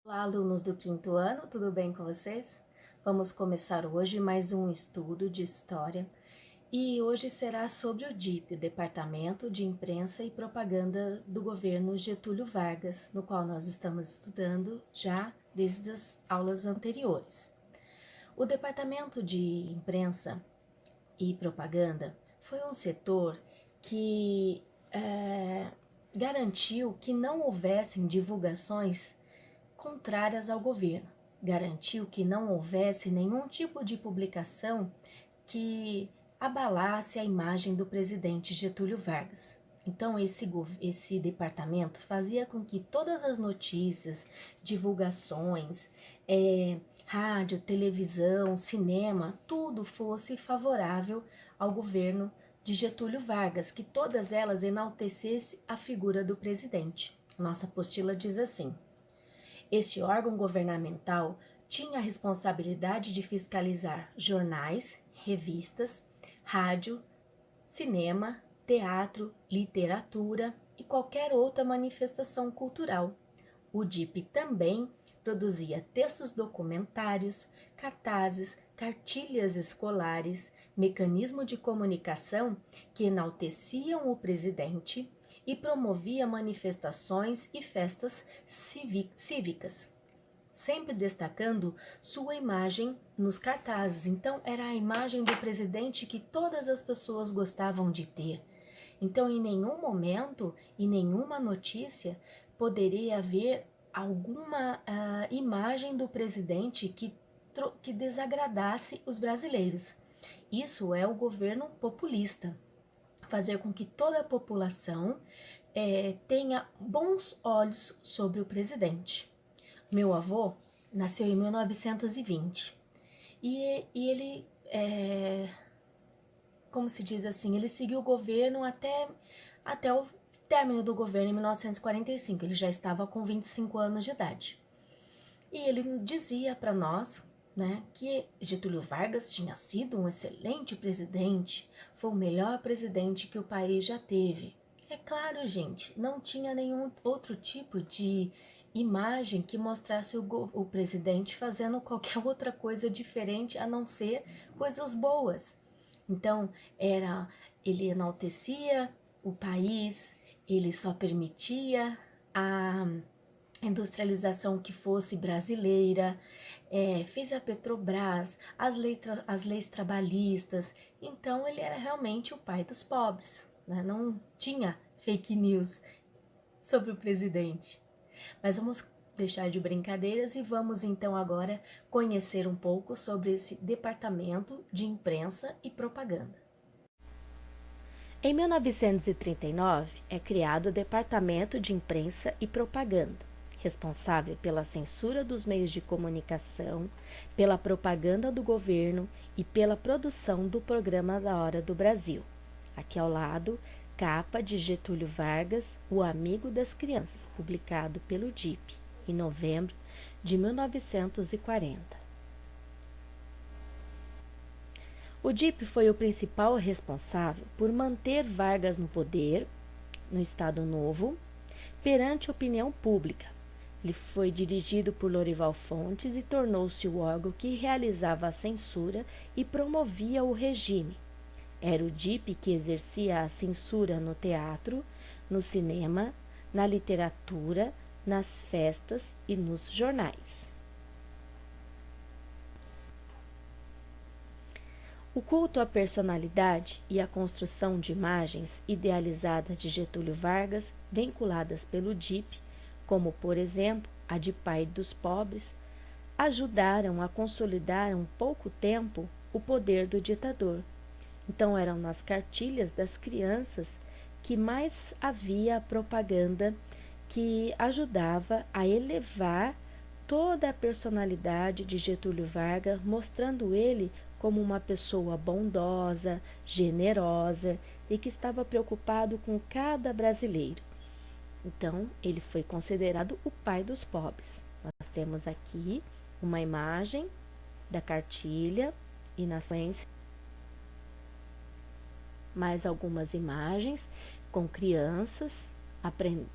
Olá, alunos do quinto ano, tudo bem com vocês? Vamos começar hoje mais um estudo de história e hoje será sobre o DIP, o Departamento de Imprensa e Propaganda do governo Getúlio Vargas, no qual nós estamos estudando já desde as aulas anteriores. O Departamento de Imprensa e Propaganda foi um setor que garantiu que não houvessem divulgações contrárias ao governo, garantiu que não houvesse nenhum tipo de publicação que abalasse a imagem do presidente Getúlio Vargas. Então, esse departamento fazia com que todas as notícias, divulgações, rádio, televisão, cinema, tudo fosse favorável ao governo de Getúlio Vargas, que todas elas enaltecesse a figura do presidente. Nossa apostila diz assim: este órgão governamental tinha a responsabilidade de fiscalizar jornais, revistas, rádio, cinema, teatro, literatura e qualquer outra manifestação cultural. O DIP também produzia textos documentários, cartazes, cartilhas escolares, mecanismo de comunicação que enalteciam o presidente e promovia manifestações e festas cívicas, sempre destacando sua imagem nos cartazes. Então, era a imagem do presidente que todas as pessoas gostavam de ter. Então, em nenhum momento, em nenhuma notícia, poderia haver alguma imagem do presidente que desagradasse os brasileiros. Isso é o governo populista. Fazer com que toda a população tenha bons olhos sobre o presidente. Meu avô nasceu em 1920 e ele, como se diz assim, ele seguiu o governo até o término do governo em 1945. Ele já estava com 25 anos de idade. E ele dizia para nós, né, que Getúlio Vargas tinha sido um excelente presidente, foi o melhor presidente que o país já teve. É claro, gente, não tinha nenhum outro tipo de imagem que mostrasse o presidente fazendo qualquer outra coisa diferente a não ser coisas boas. Então, ele enaltecia o país, ele só permitia a industrialização que fosse brasileira, fez a Petrobras, as leis trabalhistas. Então, ele era realmente o pai dos pobres, né? Não tinha fake news sobre o presidente. Mas vamos deixar de brincadeiras e vamos então agora conhecer um pouco sobre esse departamento de imprensa e propaganda. Em 1939 é criado o Departamento de Imprensa e Propaganda, responsável pela censura dos meios de comunicação, pela propaganda do governo e pela produção do programa da Hora do Brasil. Aqui ao lado, capa de Getúlio Vargas, O Amigo das Crianças, publicado pelo DIP, em novembro de 1940. O DIP foi o principal responsável por manter Vargas no poder, no Estado Novo, perante a opinião pública. Ele foi dirigido por Lorival Fontes e tornou-se o órgão que realizava a censura e promovia o regime. Era o DIP que exercia a censura no teatro, no cinema, na literatura, nas festas e nos jornais. O culto à personalidade e a construção de imagens idealizadas de Getúlio Vargas, vinculadas pelo DIP, como, por exemplo, a de pai dos pobres, ajudaram a consolidar em pouco tempo o poder do ditador. Então, eram nas cartilhas das crianças que mais havia a propaganda que ajudava a elevar toda a personalidade de Getúlio Vargas, mostrando ele como uma pessoa bondosa, generosa e que estava preocupado com cada brasileiro. Então, ele foi considerado o pai dos pobres. Nós temos aqui uma imagem da cartilha e na sequência mais algumas imagens com crianças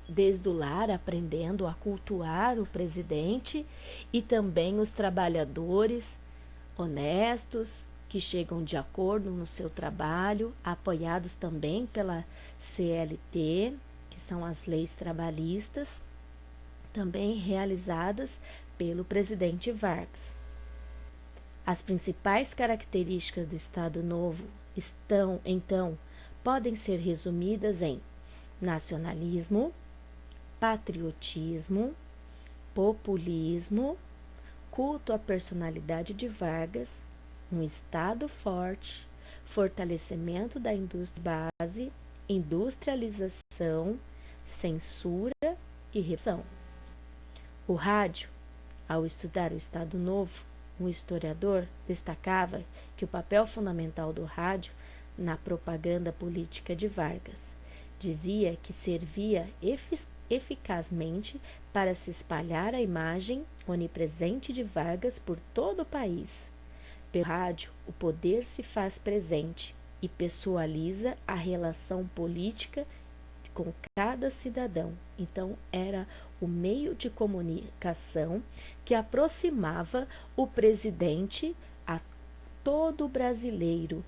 desde o lar, aprendendo a cultuar o presidente e também os trabalhadores honestos que chegam de acordo no seu trabalho, apoiados também pela CLT, que são as leis trabalhistas, também realizadas pelo presidente Vargas. As principais características do Estado Novo podem ser resumidas em nacionalismo, patriotismo, populismo, culto à personalidade de Vargas, um Estado forte, fortalecimento da indústria base, industrialização, censura e repressão. O rádio, ao estudar o Estado Novo, um historiador destacava que o papel fundamental do rádio na propaganda política de Vargas dizia que servia eficazmente para se espalhar a imagem onipresente de Vargas por todo o país. Pelo rádio, o poder se faz presente e pessoaliza a relação política com cada cidadão. Então, era o meio de comunicação que aproximava o presidente a todo brasileiro.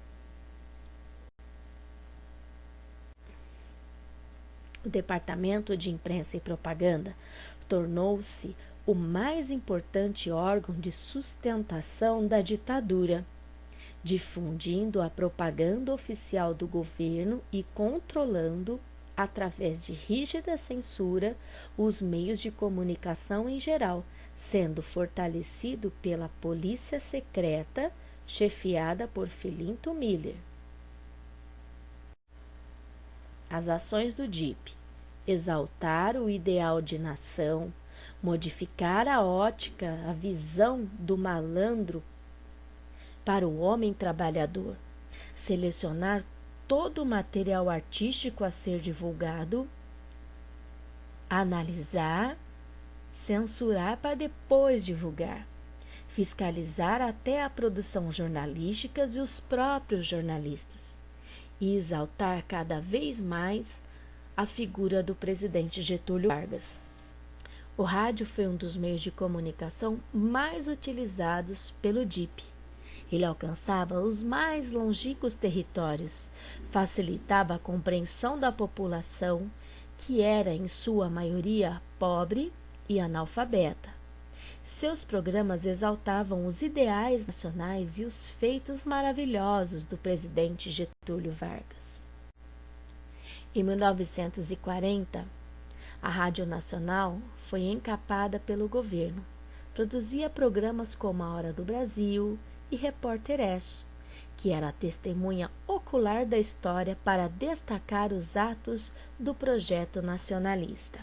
O Departamento de Imprensa e Propaganda tornou-se o mais importante órgão de sustentação da ditadura, difundindo a propaganda oficial do governo e controlando, através de rígida censura, os meios de comunicação em geral, sendo fortalecido pela polícia secreta, chefiada por Filinto Miller. As ações do DIP: exaltar o ideal de nação, modificar a ótica, a visão do malandro para o homem trabalhador, selecionar todo o material artístico a ser divulgado, analisar, censurar para depois divulgar, fiscalizar até a produção jornalística e os próprios jornalistas, e exaltar cada vez mais a figura do presidente Getúlio Vargas. O rádio foi um dos meios de comunicação mais utilizados pelo DIP. Ele alcançava os mais longínquos territórios, facilitava a compreensão da população, que era em sua maioria pobre e analfabeta. Seus programas exaltavam os ideais nacionais e os feitos maravilhosos do presidente Getúlio Vargas. Em 1940, a Rádio Nacional foi encapada pelo governo. Produzia programas como A Hora do Brasil e Repórter Esso, que era a testemunha ocular da história para destacar os atos do projeto nacionalista.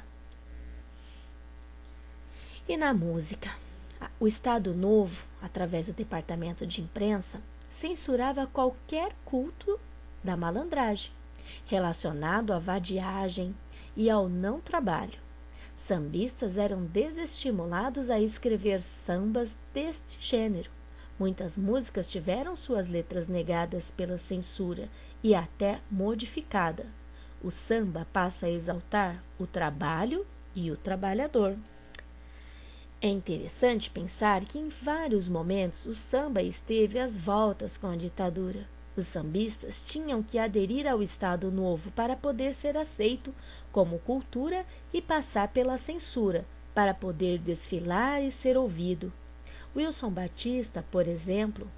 E na música, o Estado Novo, através do Departamento de Imprensa, censurava qualquer culto da malandragem, relacionado à vadiagem e ao não trabalho. Sambistas eram desestimulados a escrever sambas deste gênero. Muitas músicas tiveram suas letras negadas pela censura e até modificada. O samba passa a exaltar o trabalho e o trabalhador. É interessante pensar que em vários momentos o samba esteve às voltas com a ditadura. Os sambistas tinham que aderir ao Estado Novo para poder ser aceito como cultura e passar pela censura para poder desfilar e ser ouvido. Wilson Batista, por exemplo,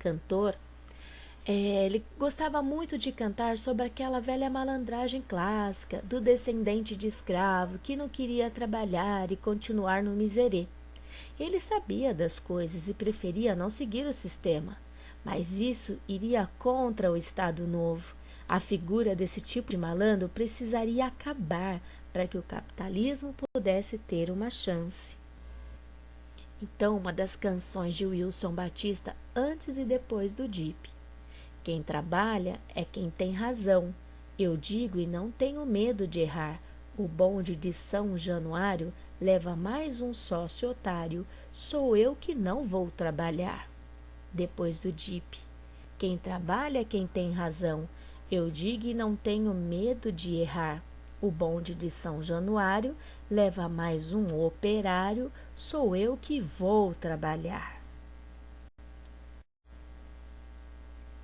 cantor, ele gostava muito de cantar sobre aquela velha malandragem clássica do descendente de escravo que não queria trabalhar e continuar no miserê. Ele sabia das coisas e preferia não seguir o sistema, mas isso iria contra o Estado Novo. A figura desse tipo de malandro precisaria acabar para que o capitalismo pudesse ter uma chance. Então, uma das canções de Wilson Batista antes e depois do DIP. Quem trabalha é quem tem razão. Eu digo e não tenho medo de errar. O bonde de São Januário leva mais um sócio otário. Sou eu que não vou trabalhar. Depois do DIP. Quem trabalha é quem tem razão. Eu digo e não tenho medo de errar. O bonde de São Januário leva mais um operário, sou eu que vou trabalhar.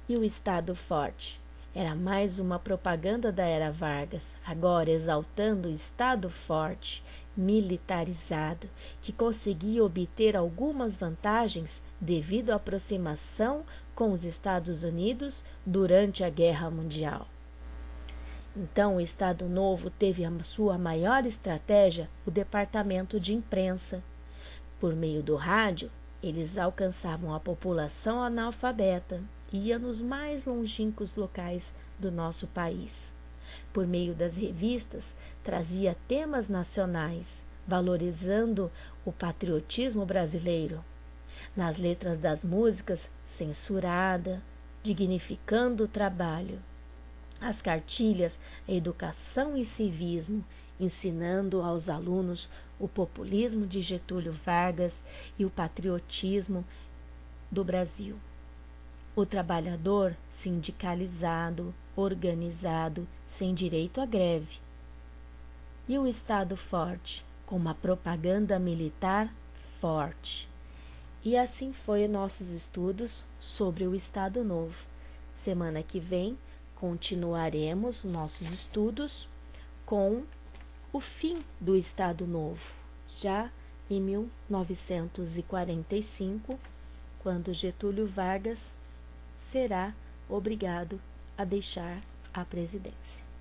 E o Estado Forte? Era mais uma propaganda da era Vargas, agora exaltando o Estado forte, militarizado, que conseguia obter algumas vantagens devido à aproximação com os Estados Unidos durante a Guerra Mundial. Então, o Estado Novo teve a sua maior estratégia, o departamento de imprensa. Por meio do rádio, eles alcançavam a população analfabeta, ia nos mais longínquos locais do nosso país. Por meio das revistas, trazia temas nacionais, valorizando o patriotismo brasileiro. Nas letras das músicas, censurada, dignificando o trabalho. As cartilhas, a educação e civismo, ensinando aos alunos o populismo de Getúlio Vargas e o patriotismo do Brasil. O trabalhador sindicalizado, organizado, sem direito à greve. E o Estado forte, com uma propaganda militar forte. E assim foi nossos estudos sobre o Estado Novo. Semana que vem, continuaremos nossos estudos com o fim do Estado Novo, já em 1945, quando Getúlio Vargas será obrigado a deixar a presidência.